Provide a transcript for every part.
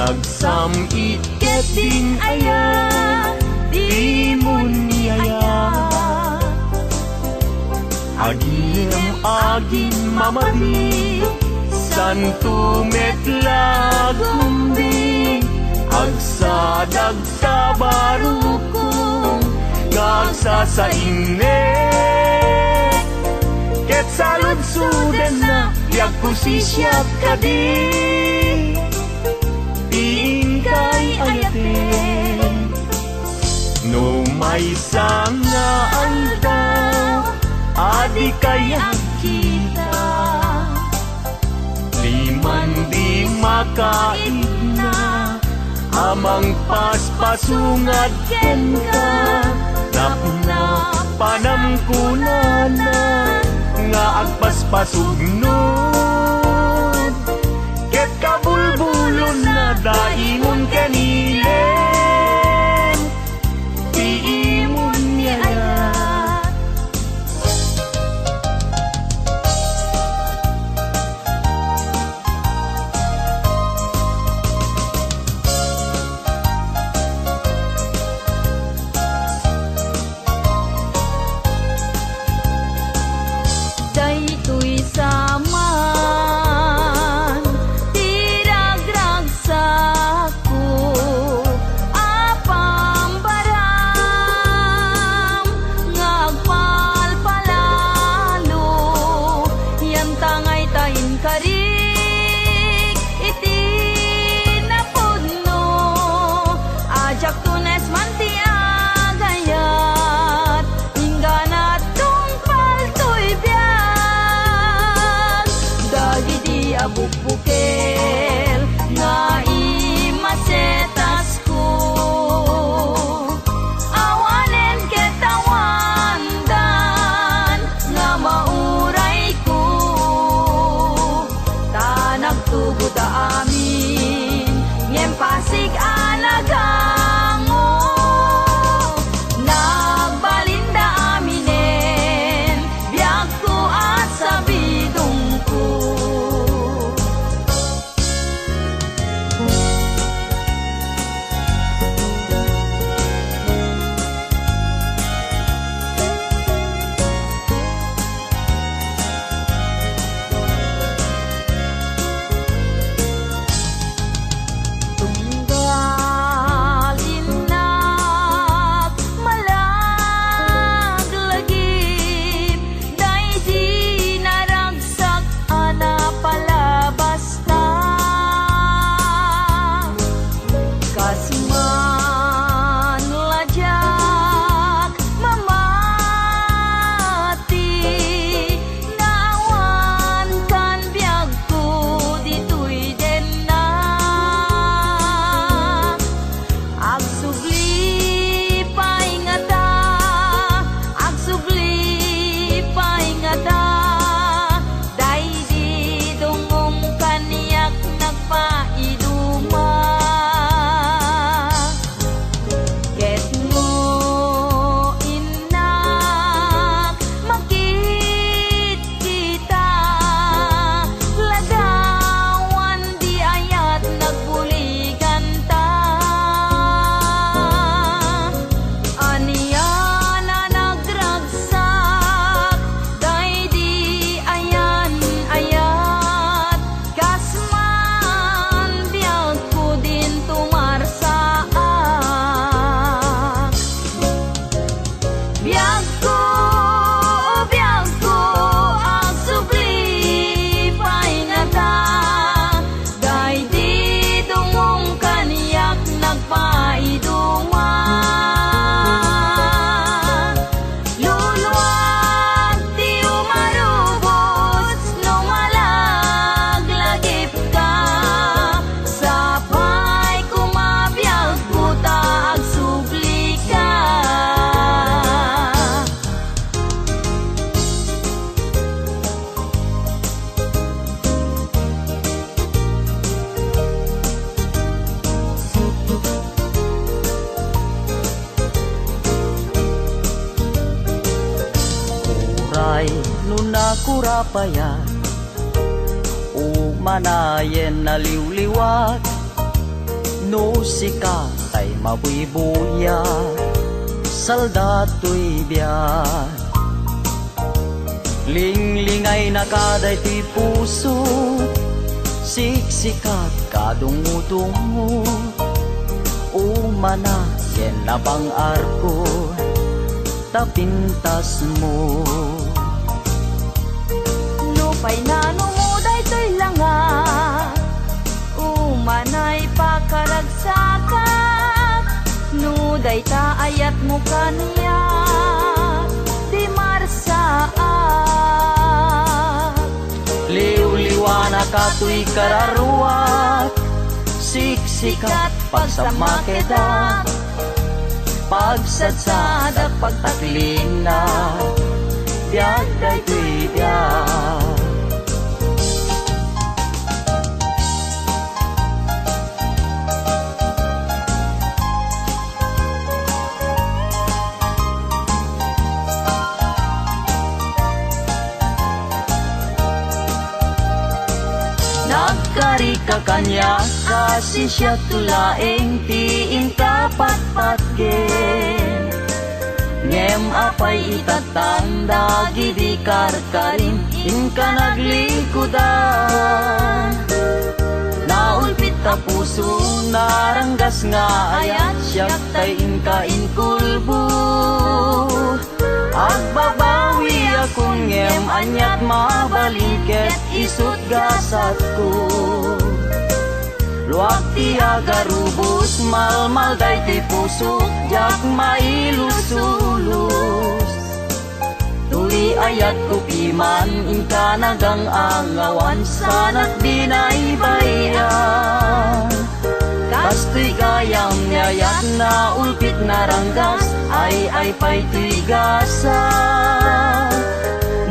Nagsamiket din aya, di mo niyaya. Agin mamadi, santo metla gumbi. Agsadag sa barukong, ngagsa sa init. Ket salud-sudan na, yak kusisyak ka di. Diin kay ayatin, no may sanga aldaw, adi kaya kita. Liman di makain na, amang paspasungad ken ka. Napna panamkunana, nga agpaspasugnod. Ket kabulbulon na daimon kanilen, diimon niyaya. Daytoy saman tiragragsaku, apambaram ngagpalpalalo, yan tangay tayin karik iti napudno. Ajak tunes manti agayat, ingganat tungpal to'y biag. Dagiti abukbukel nga imasetas ko, awanen ketawandan nga mauray ko. Tanagtugo ta amin ngem pasig anagango, nagbalinda aminen biag ko at sabidong ko. Tunggal malaglagip, daydi naragsak ana palabas na. Kasman ladyak mamati, nawan kan biag ko ditoy den na. Agsubli paingata, agsubli paingata, daydi dungong kaniyak nagpaiduma. Ket mo inak makit kita, lagawan di ayat nagbuligan ta. Aniya na nagragsak, daydi ayan ayat. Kasman biag ko din tumarsaak, biag ko agsubli paingata, daydi dungong kaniyak nagpaiduma. Luluwag ti umarubos, no malaglagip ka. Sapay kumabiyag puta agsubli ka. Uray nuna kurapayan, umanayen na liwliwat. no sika tay mabuibuya saldato'y biyan linglingay na kaday to'y puso siksikat kadungo-dungo umana yen na bang arko tapintas mo Nupay na numuday to'y langa Umanay pakaragsakat Nuday ta ayat mo kaniya Di marsaat liw-liwana ka to'y kararuat siksikat pagsamakeda pagsadsada pagtaklina biag day to'y biag Nagkari ka kanya kasi siya tulaeng tiin kapatpatgen Ngem apay itatanda gidi karkarin inka naglikudan Naulpit ta puso naranggas nga ayat siyak tay inka inkulbu Agbabawi akong ngem anyat mabaliket isut gasat ko Luwag ti agarubos malmal day ti puso jak mailusulus Tuli ayat ko piman inka nagang angawan sanat binaybayan Kasto'y gayam nyayat na ulpit na ranggas ay pa'y tuy gasa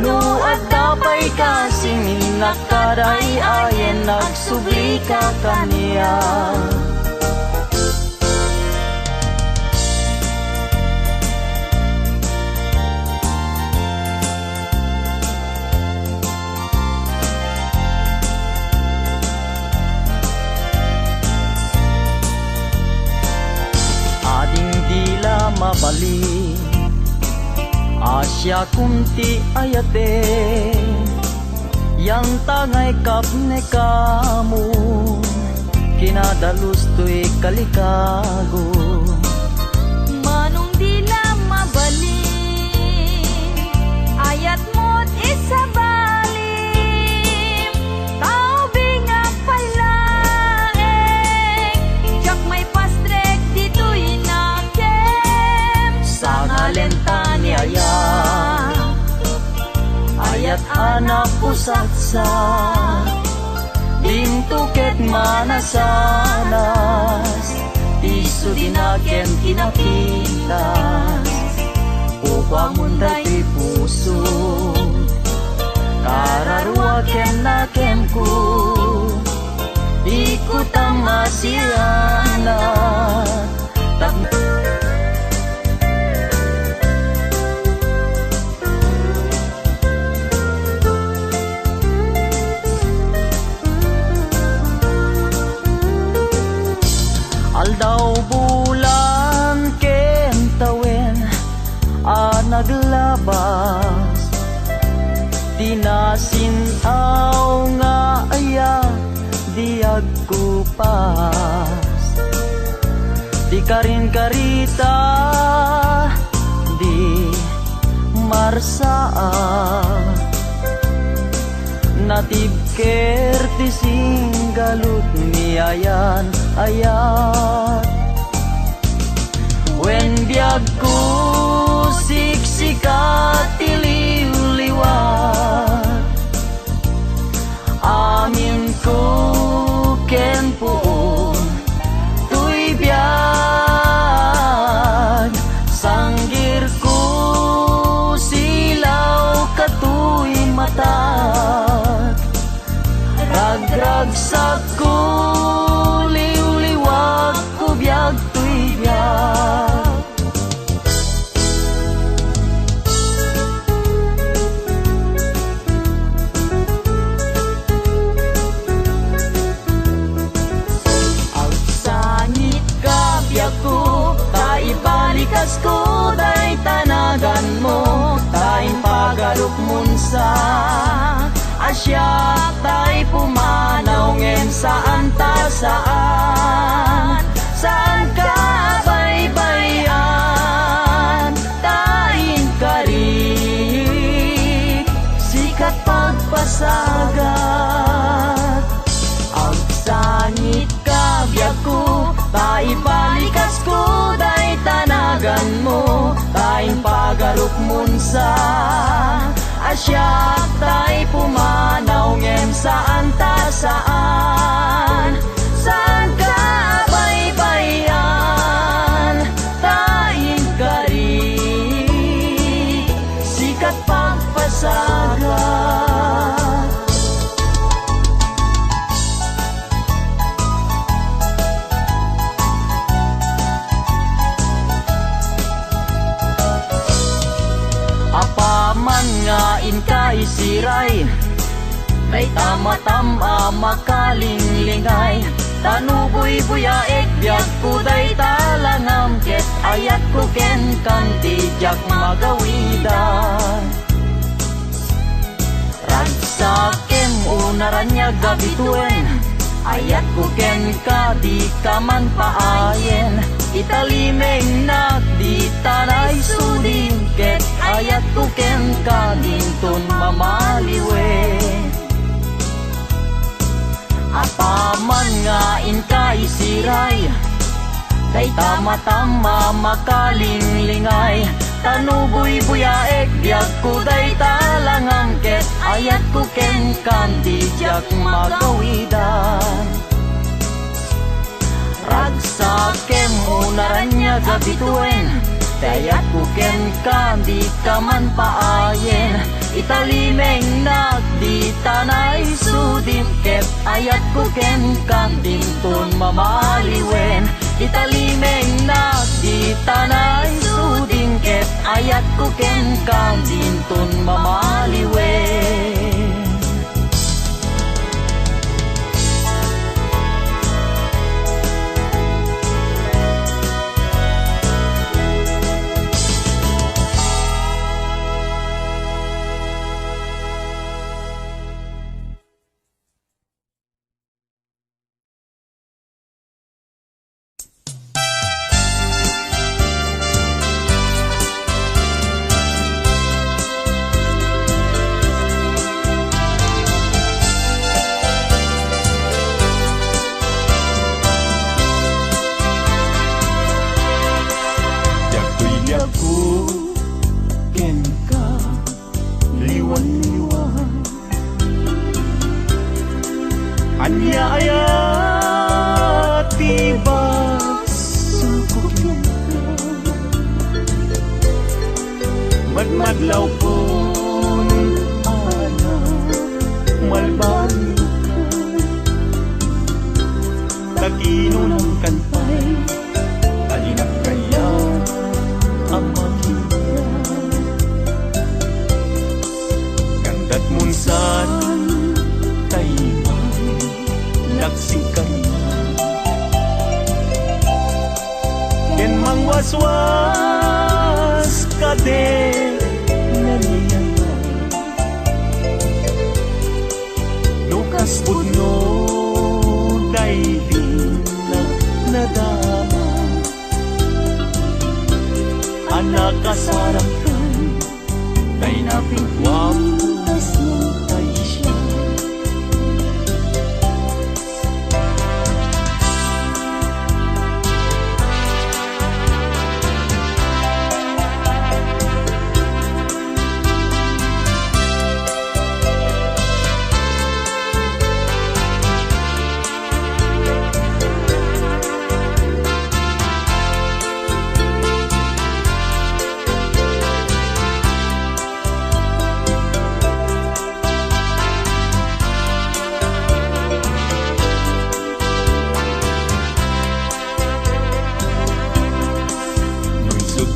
No at tapay kasing inakaday ayen nagsubli ka kaniya mabali Asya kunti ayate Yang tangay kapne kamu Kinadalus to'y kalikago Manong dila mabali Ayat mo't isabalim Tao binga palaeng Jak may pastrek dito'y nakem Sa ngalenta ni ayat anak pusatsa Dintuket manasanas Tiso dinaken kinapitas Upang munday ti puso Kararuaken naken ko Ikutang masirana Aldaw bulan kentawen naglabas Tinasinaw nga aya diag kupas Di karin karita di marsaa Natibker ti singgalut ni ayan ayat Wen biag ko siksikat tiliw-liwat Amin ko ken puon tuy biag Sanggir ko silaw katuy matat Ragragsak ko liw-liwag ko biag tuy biag munsa Asyak tay pumanaw ngem saan ta saan ka baybayan Taing karik sikat pagpasagat Ang sangit ka biyag ko tay balikas ko day tanagan mo Taing pagaruk munsa Asyak tay pumanaw ngem saan ta saan ka baybayan Taing karik sikat pagpasagat Apaman nga inkay siray May tama-tama makalinglingay Tanuboy buyaek biyak kuday talangam Ket ayat ko ken kanti jak magawidan Ragsakem unaranya gabituen Ayat ko ken ka di kaman paayen Italimeng nak di tanay sudin Ket ayat ko ken ka dintun mamaliwe Apaman nga inkay siray Day tama-tama makalinglingay Tanuboy buyaek biyak ko day talangam Ket ayat ko ken kandi jak magawidan Ragsakem unaranya gabituen Dayat ko ken kandi kaman paayen Italimeng nak di tanay sudin Ket ayat ko ken kandin tun mamaliwen Italimeng nak di tanay sudin Ket ayat ko ken kandin tun mamaliwen Madlaw pun ana malbani taginun kantay alinak kaya ang makita gandat munsan taimay laksikan ken mangwaswas kade Lukas pudno dailin nadama Anak kasarakan Day napingwam tay siya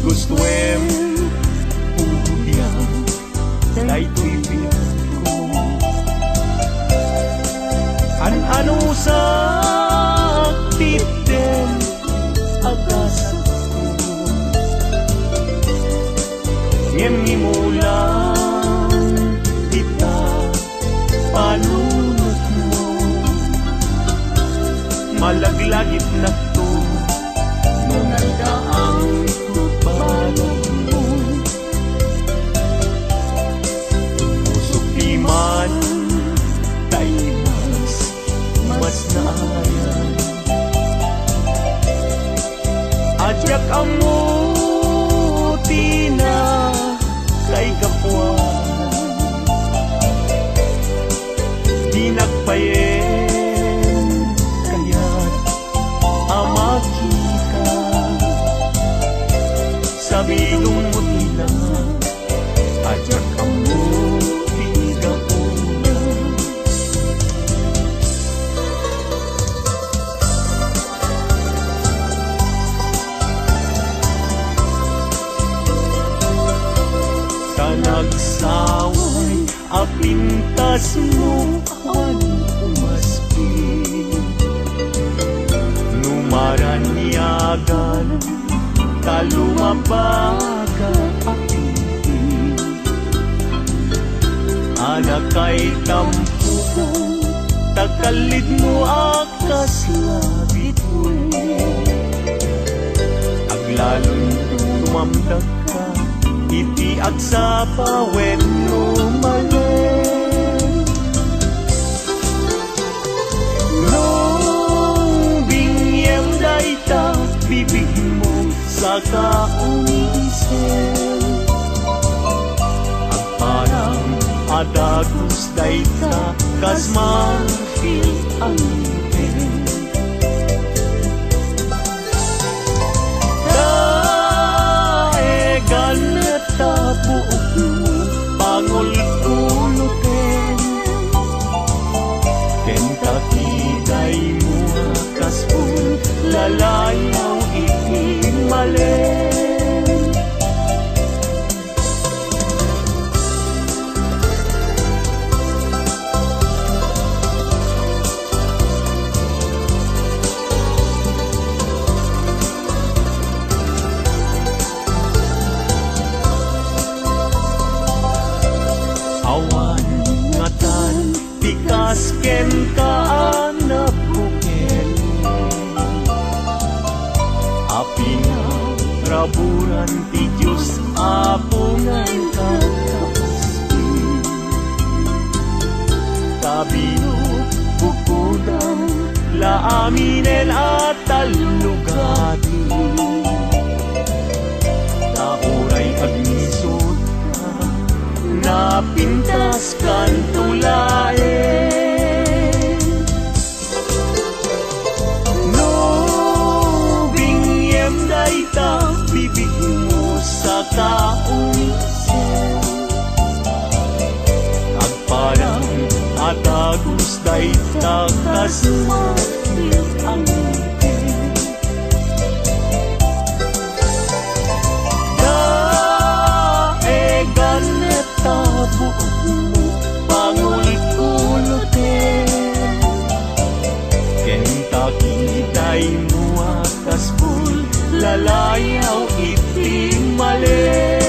Gustuem ubiang Day tuibig ko An-ano sa tipden agas ko Ngem ni mulang Malaglagit na to nung nagdaang tubalan mo. Pusok di man tayo mas naayan. Adyak amuti na kay kapwa, di nagpayen kaya't amakita. Sabidong mo tila, adyak amuti kapwa. Sa nagsaway, apintas mo ang umaspi. Numaranyagan, kalumabaga apiti. Anak kay tampukan, takalid mo akas labit mo. Aglalong tumamdag ka, iti agsa pawen lumalen. Nung bingyem dayta, bibig mo sa kaunisen. Agparang adagos dayta, kas marfil ang ngipin. Tabuok mo, pangul-ulutin. Kentakiday mo kaspul, lalayaw itimalen. Awan ngatan tikas ken kaan na bukel. Api na raburan ti Diyos apungan kakaspi. Kabino bukudan laaminen at talugati. Tauray agnisod napintas kan tulaen. No bingyem dayta, bibig mo sa kaunisen. Agparang atagos dayta, kas marfil ang ngipin. Tabuok mo, pangul-ulutin. Kentakiday mo akaspul, lalayaw itimalen.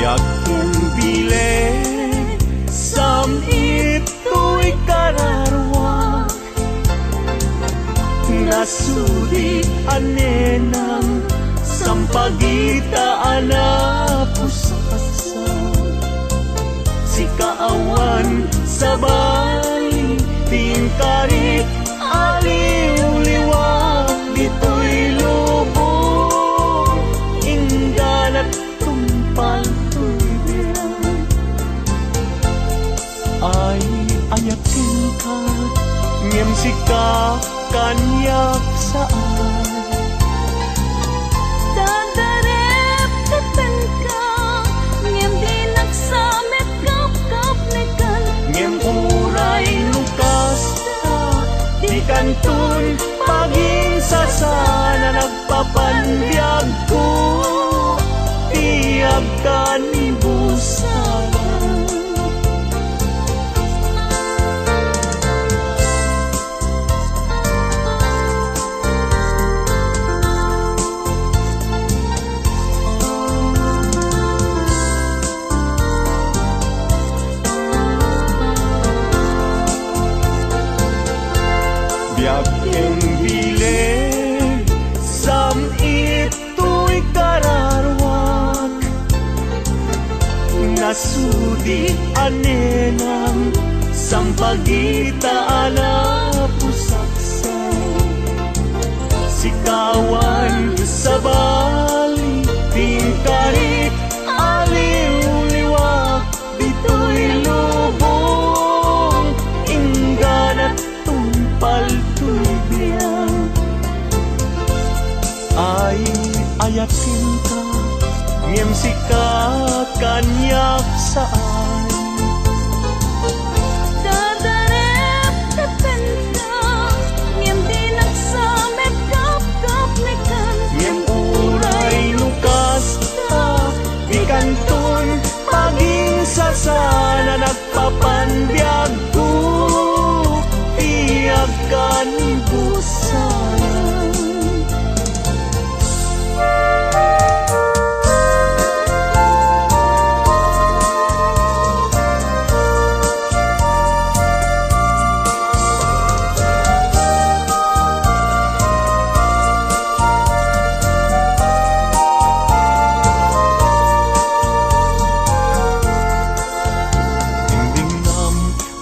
Yakong bileg, samit to'y kararwa. Nasudi anenang, sampagita anapusasa. Si kaawan sa bali, tingkarit aliw-liwag, dito'y lubong, inganat tumpal. Ay ayakin ka, ngem sika kanyak saan. Dadarep teten ka, ngem di nagsamet kap-kap nekan. Ngem uray lukas ta, di kantun paging sasana nagpapanbiyag ko. Tiyag ka ni busalan. nasudi anenang sampagita ala pusaksay sikawan sa bali tingkari aliw-liwak dito'y lubong ingganat tumpal to'y biyang ay ayakin ka ngem sika kanyak saan Dadarep dependa ngem di nagsamet kap nikan ngem uray lukas ta di kanton paging sasana nagpapanbiag ko tiyag kan busana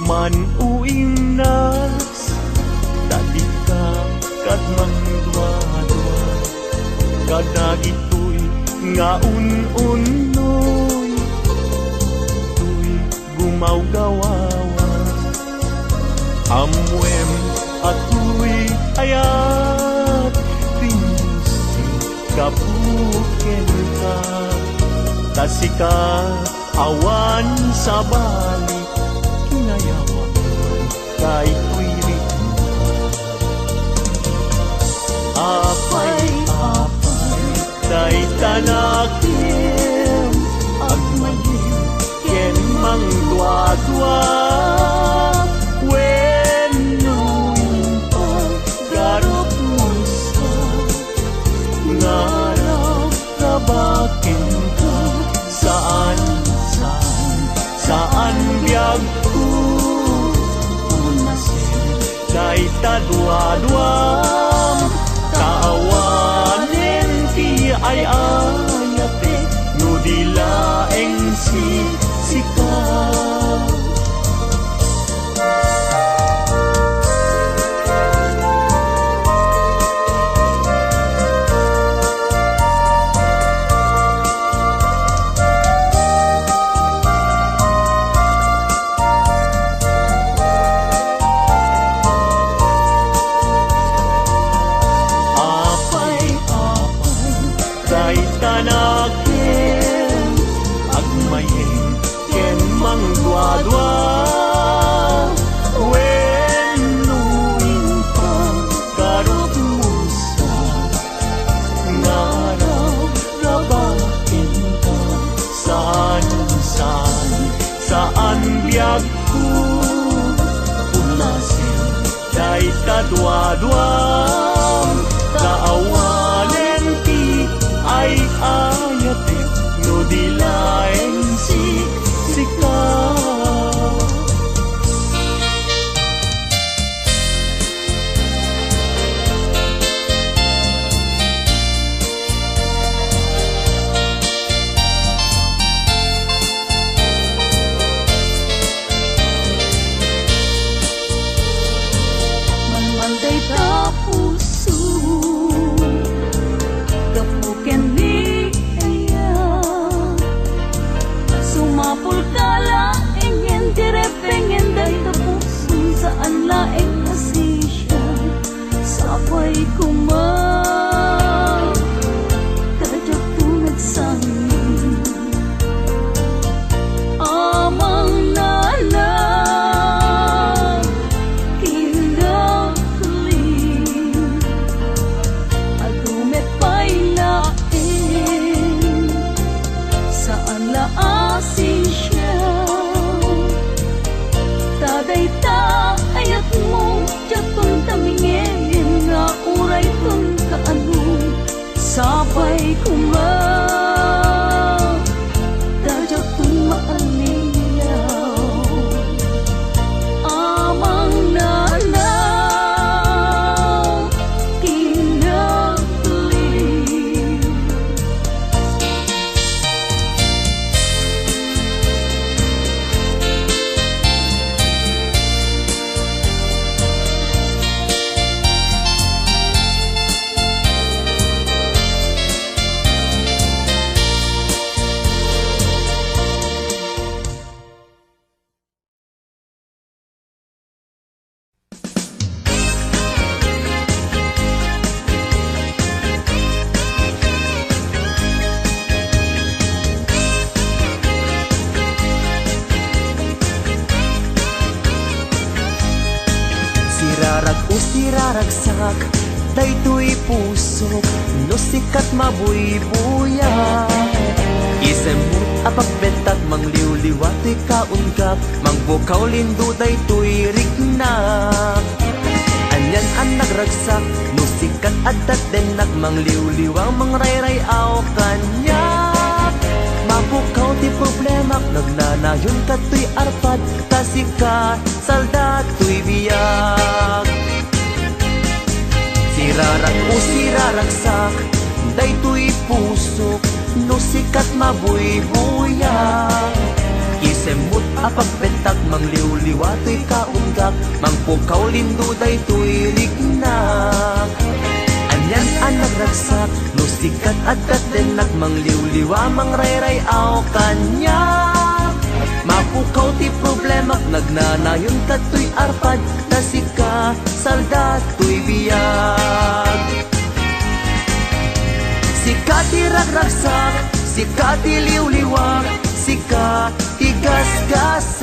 man uing nas tadi ka kadmang dua-dua kadagitoy nga un-unoy tuy gumaw gawawa amwem atoy ayat pinusi kapuken ka tasika awan sa balik kinayawan kay tuwirik apay kay tanakim agmagim ken mang dua-dua wenuin pang garot musa ngaraw kabakin ka saan biyag ko unasin kay tadwa-dwam kaawanen ti ay ayate no dilaeng sika tanakin agmayeng ken mang dua-dua wenuin pang karot musa ngaraw rabakin ka saan biyag ko unasin day tadwa-dwa kaawanen ti ay ayate no dilaeng sika manday ta puso kapuken ni sumapul kala ingin direpengin day tapusun saan laeng nasisya sapay kumang kadyak tunag sangin amang nanang kinakling adumet pa'y laeng saan laasing siya usiraragsak daytoy pusok no sikat mabuybuya isemut apagbentak mangliwliwa to'y kaunggap mangbukaw lindo daytoy rignak anyan ang nagragsak no sikat adat denak mangliwliwang mangrayrayaw kanyak mabukaw ti problemak nagnanayon kato'y arpad kasika salda to'y biyag sirarak o siraragsak daytoy pusok no sikat mabuybuyak isemut apagbentak mangliwliwa to'y kaunggap mangpukaw lindo daytoy rignak anyan ang nagragsak no sikat adat denak mangliwliwa mangrayrayaw kanyak mapukaw ti problemak nagnanayon kato'y arpad kasika salda to'y biyag sika ti ragragsak sika ti liwliwak sika ti gasgasan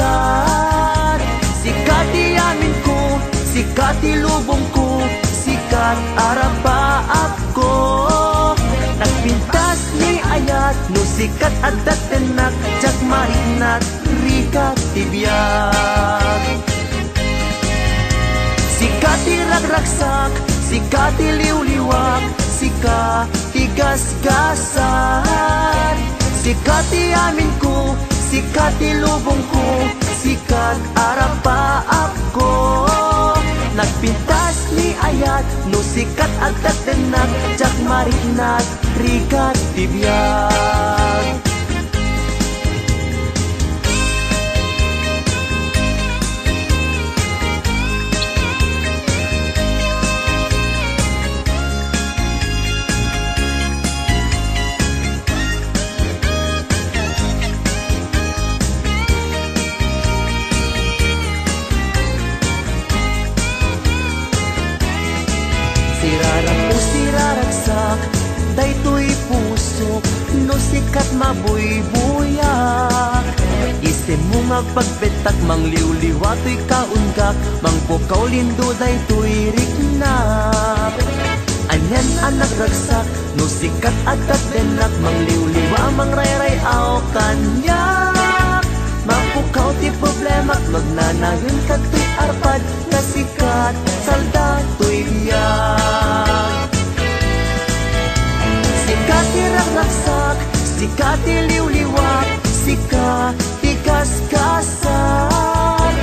sika ti amin ko sika ti lubong ko sikat arapaap ko nagpintas ni ayat no sikat adat tenak jak marinat rikat ti biyag sika ti ragragsak sika ti liwliwak sika ti gasgasan sika ti amin ko sika ti lubong ko sikat arapaap ko nagpintas ni ayat no sikat adat tenak jak marinat rikat ti biyag sirarak o siraragsak daytoy pusok no sikat mabuybuyak isemung agpagbetak mangliwliwa to'y kaunggak mangpukaw lindo daytoy rignak anyan ang nagragsak no sikat adat denak mangliwliwa mangrayrayaw kanyak mapukaw ti problemak magnanayon kato'y arpad kasikat salda to'y biyag sika ti ragragsak sika ti liwliwak sika ti gasgasan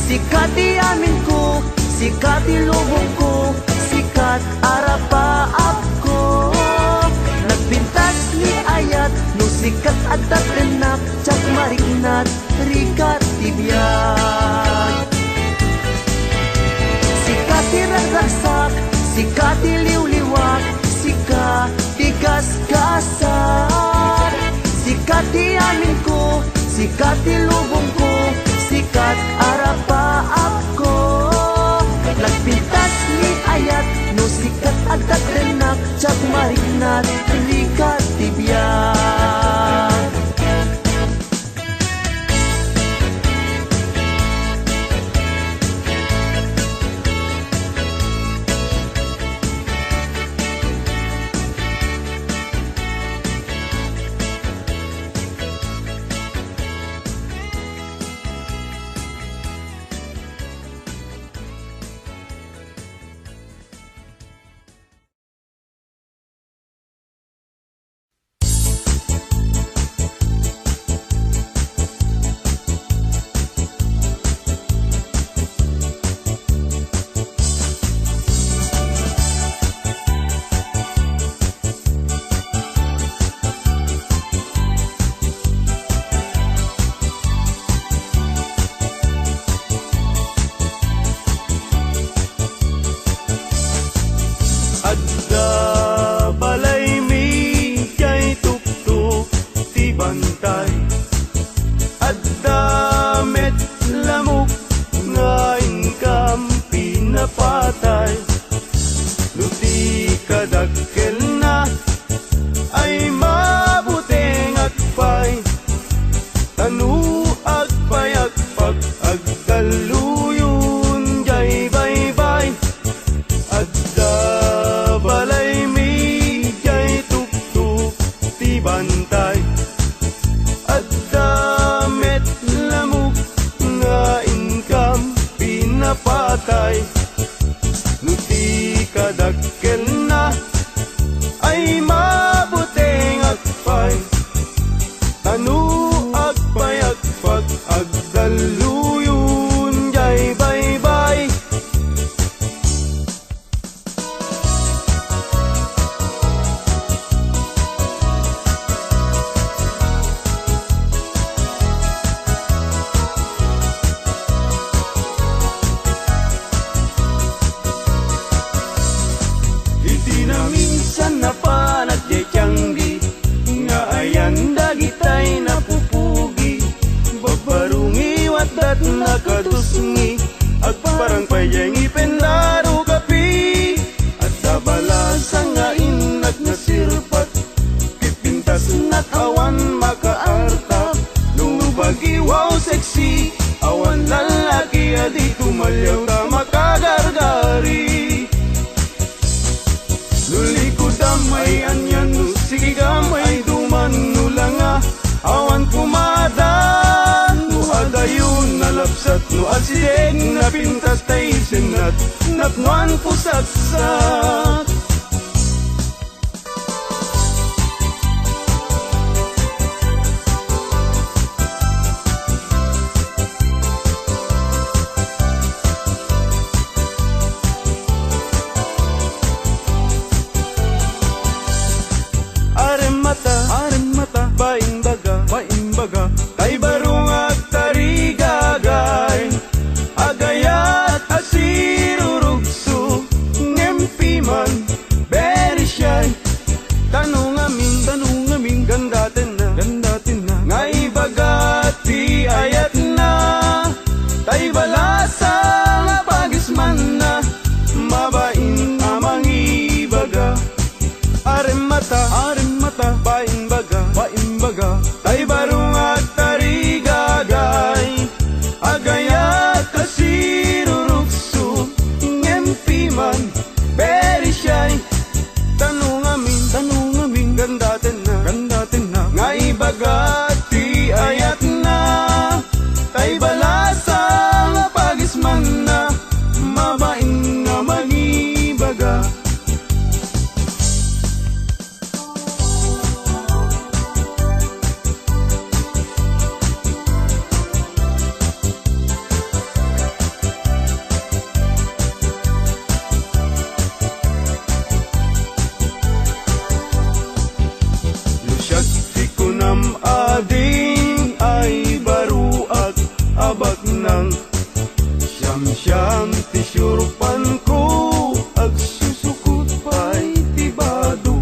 sika ti amin ko sika ti lubong ko sikat arapaap ko nagpintas ni ayat no sikat adat tenak jak marinat rikat ti biyag sika ti ragragsak sika ti liwliwak sika ti gasgasan sika ti amin ko sika ti lubong ko sikat arapaap ko nagpintas ni ayat no sikat adat tenak jak marinat rikat ti biyag atay nuti kadakkel na ay mabuting agpay tanu agpay agpag agdaluyun jay bye-bye. Iti na minsan na panagdiyanggi nga ayan dagitay napupugi babarungi watdat nakatusngi agparang payeng ipendaro kapi at dabalasang nga inag nasirpat pipintas nakawan makaartap lubagi wow sexy awan lalaki adi tumalyaw ta makagargari luli ko damay anyan no sige gamay duman no langa awan kumadan no adayon nalapsat no asideng napintas tay senat napnuan pusaksak. Aremata, baimbaga, kay barong at tarigagay, agayat asirurugso, ngempiman, very shy. Tanong amin, gandatin na, ngay bagati ayat na, tay balasa nga pagisman na, mabain amang ibaga. Aremata, baimbaga, tay barong at tarigagay, agayat kasirurukso, ngempiman, very shy. Tanong amin, gandatin na, ngay bagati ayat na, tay balasa nga pagisman na, mabain nga magibaga. Ading ay baruak abak nang siyam-siyam ti syurpan ko agsusukot pa'y tibado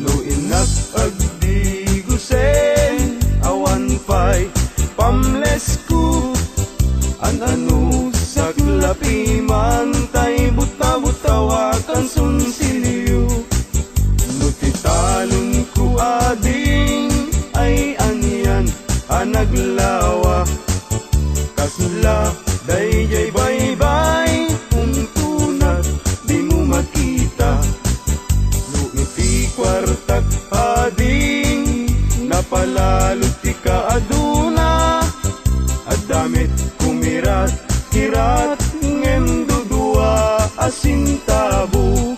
no inak agdi gusen awan pa'y pamles ko anu saklapi man tay buta-butawakan sunsilyo no titalon ko ading ay aniyan anaglawa kasla dayjay bye-bye untunat di mo makita no iti kwartak ading napalalot ti kaaduna at damit kumirat kirat ngem dudua asintabo.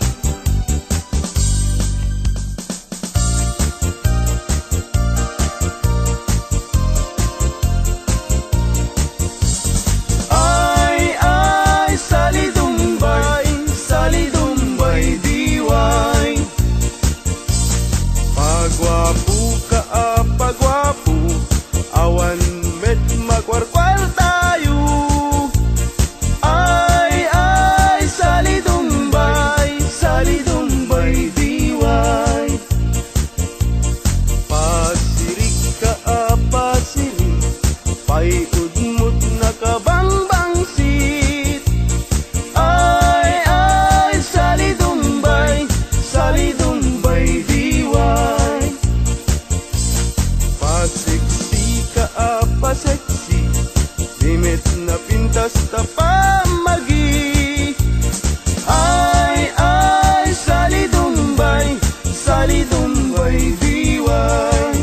Pagwapo awan met magwarkwal tayo ay salidumbay diway pasirik ka pasirik paiudmut na kabangbangsit ay salidumbay diway pasiksi ka paseksi limit na pintas ta pamagi ay salidumbay diway.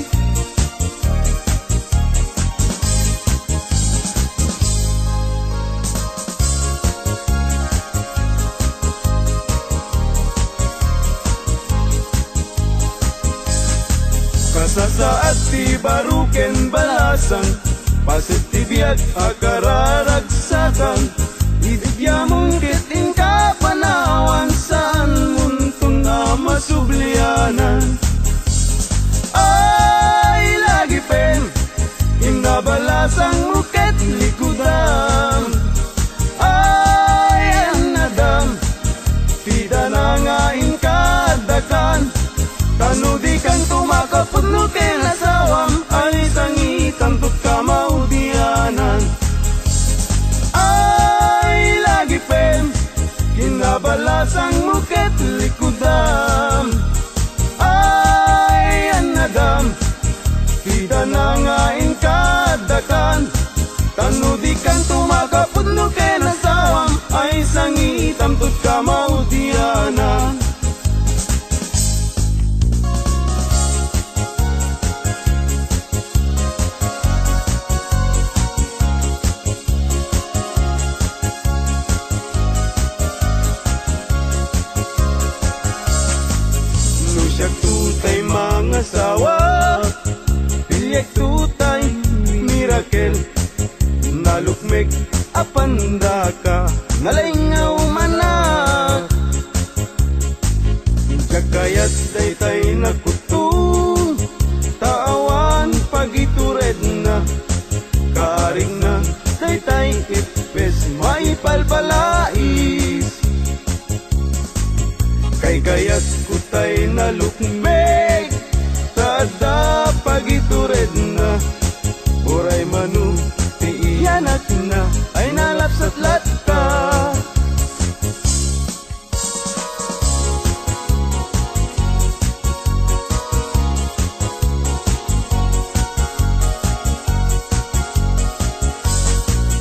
ti baruken balasang pasitibiyag akararagsakan ibigyamun kiting kapanawan saan muntong na masublianan ay lagi pen inabalasang muket likudan ay anadam pida na nga inkadakan tanudi kan tumakapudno ken asawam ay sangitan tut kamaudianan ay lagi pen kinabalasang muket likudam ay anadam pida na nga inkadakan tanudi kan tumakapudno ken asawam ay sangitan tut kamaudianan siya tutay mga sawa Pilyek tutay mirakel Nalukmek apanda ka Nalaingaw manak Kagayat daytay nakutung Taawan pagitured na Karing na daytay ipes maipalpalais Kay gayat kutay na lukmek Tada pagitured na Uray manu ti iyanak na Ay nalapsat latka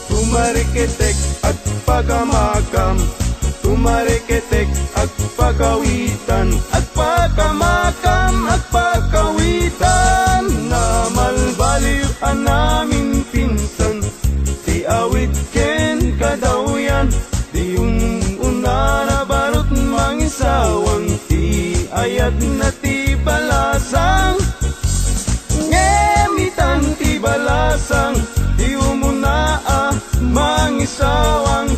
Tumariketek at pagamakam Tumariketek at pagawitan At pagamakam at pagawitan Na malbaliw namin pinsan Ti awit ken kadawyan Ti una na barot mangisawang Ti ayat na ti balasang Ngemitan ti balasang Ti umuna mangisawang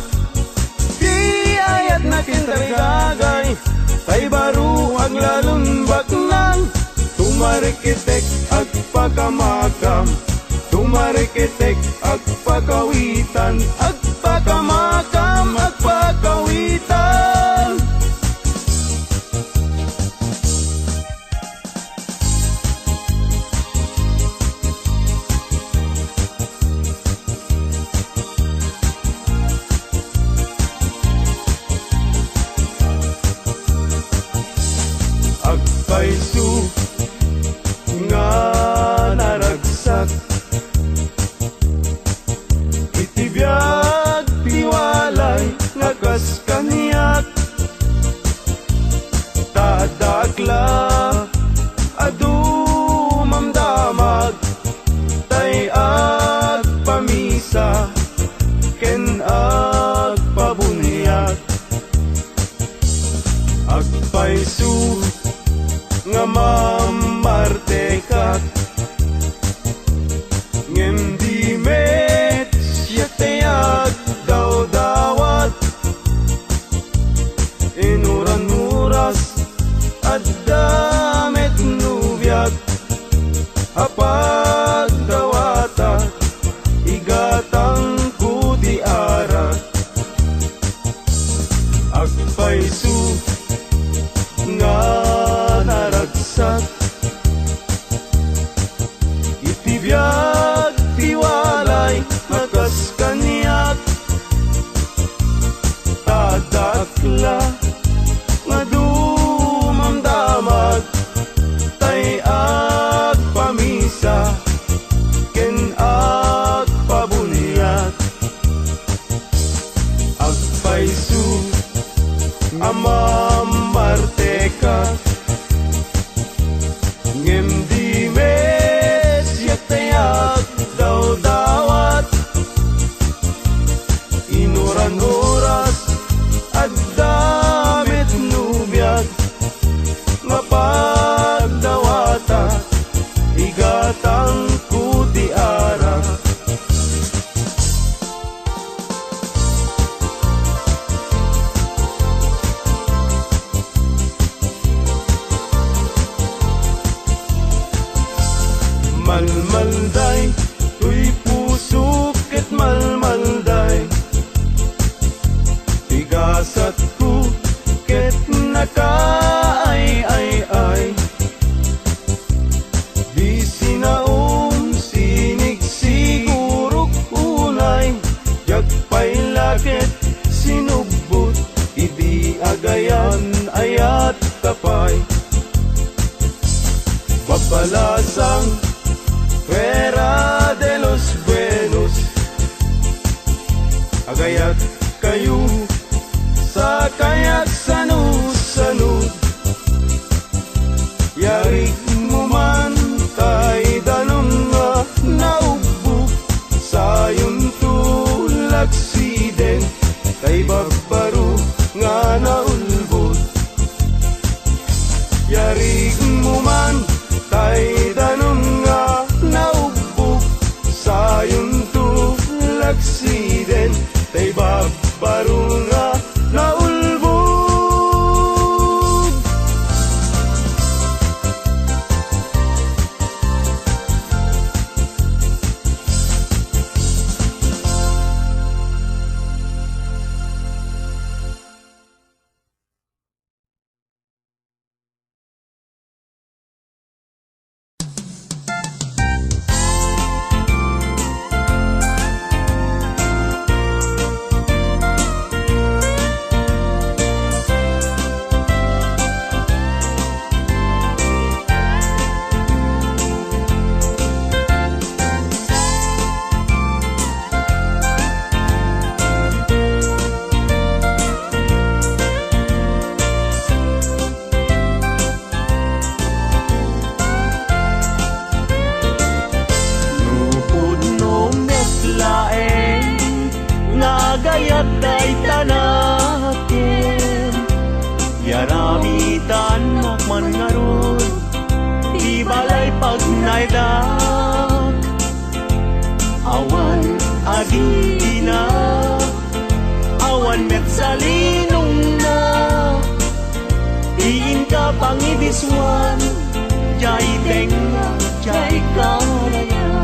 na kintarigagay Tay baru ang lalumbak nang Tumarikitek at pagamakam Tumarikitek at pagawitan At pagamakam at pagawitan Agpaisu nga naragsak Itibiyag aksiden tay babaro nga naulbog. Gayat day tanakin Yaramitan nakman ngarod Di balay pag naidak Awan adina Awan met salinong na Diin ka pangibiswan Jay tenga, jay karayan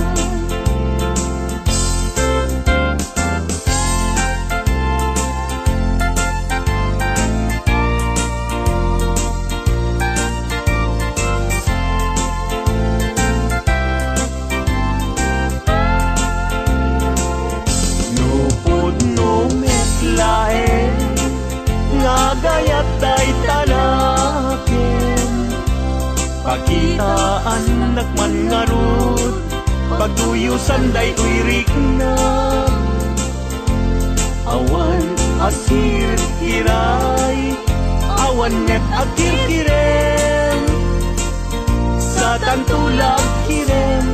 Gayat day tanakin Pakitaan nakman ngarut Pagduyusan day uirik na Awan asir kiray Awan net akir kirem Sa tantulag kirem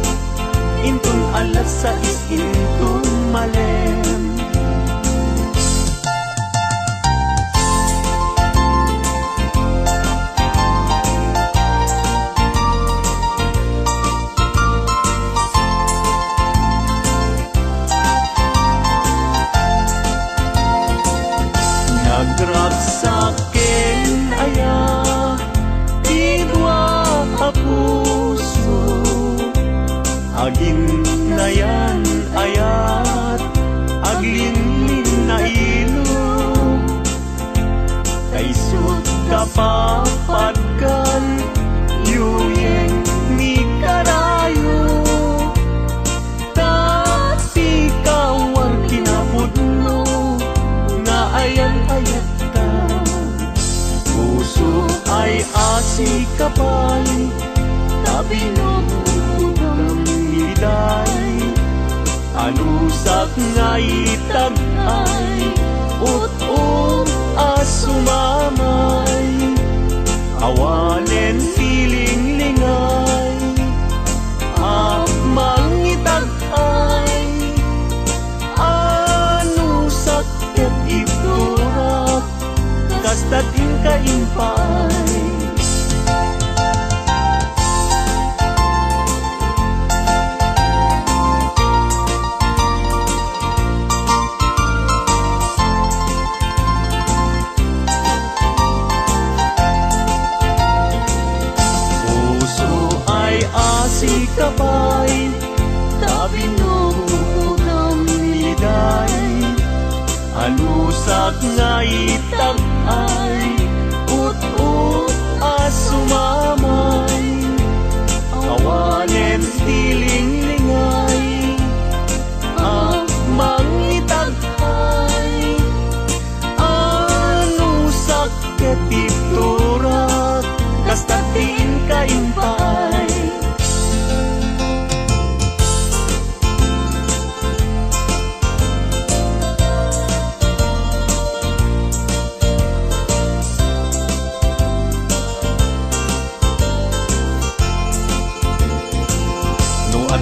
Intun alas sa intun malem Nagrap sa'kin aya Idwa a puso Agin na yan ayat Aglinlin na ilo Kaisot kapapatkan Yuyeng mi karayo Tapi kawar kinapudno Nga ayat-ayat ka Puso ay asikapay Tabi nung hiday Anusak nga itagay Ut-ut asumamay Awanen piling lingay Mangitagay Anusak ket iturak Kastatin kaimpay Sikapay Tabi nung hiday Anusak nga itagay Ut-ut asumamay Awanen tiling-lingay Mangitagay Anusak ketiturak Kastatin kaimpay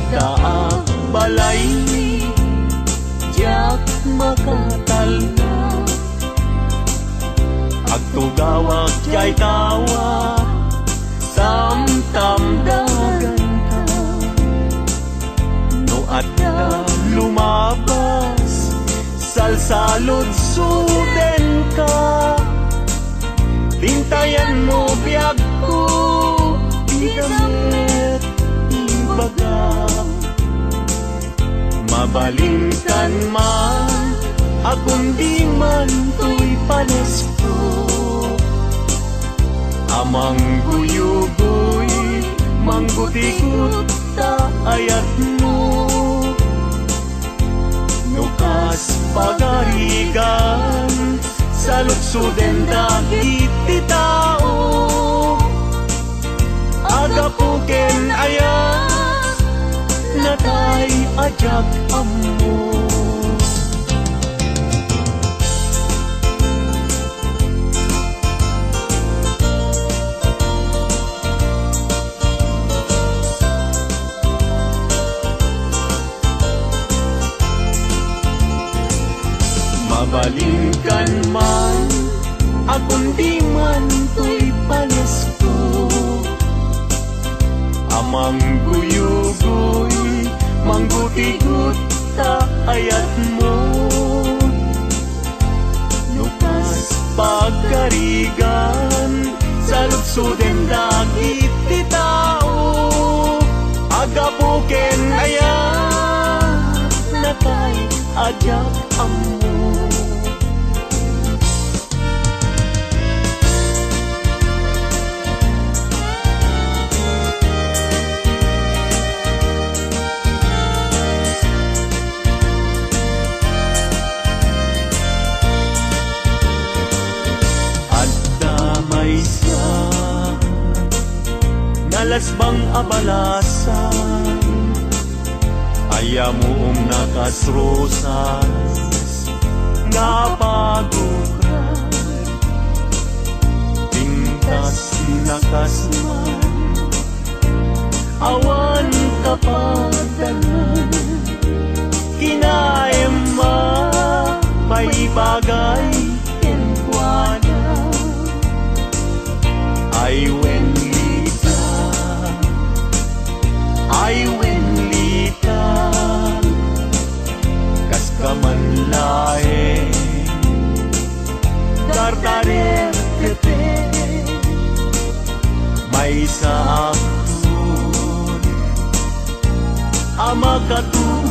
Daak balay ni Diyak makatal na Agtugawag kay tawa Samtam dagan ka No at lumabas Salsalod suden ka, tintayan mo biyag ko, igamit ibaga. Mabalingkan man, akong di man to'y panesko. Amang guyugoy, manggutikot ta ayat mo. Nukas pagarigan, sa lutsuden dagiti tao. Agapuken ayat, natay ajag ammo. Mabalingkan man, akong di man to'y panesko. Amang guyugoy, manggutigot ta ayat mo. Nukas pagkarigan, sa lutsuden dagiti tao. Agapuken ayat, natay ajak ammo. Nalasbang abalasan, ayamuong nakasrosas, napagukan, tingkas nakasman, awan kapagdanan, kinaema, may bagay kenkwana, ay ay winlita, kas kaman lae, dardarer kete, may sa akun, ama katu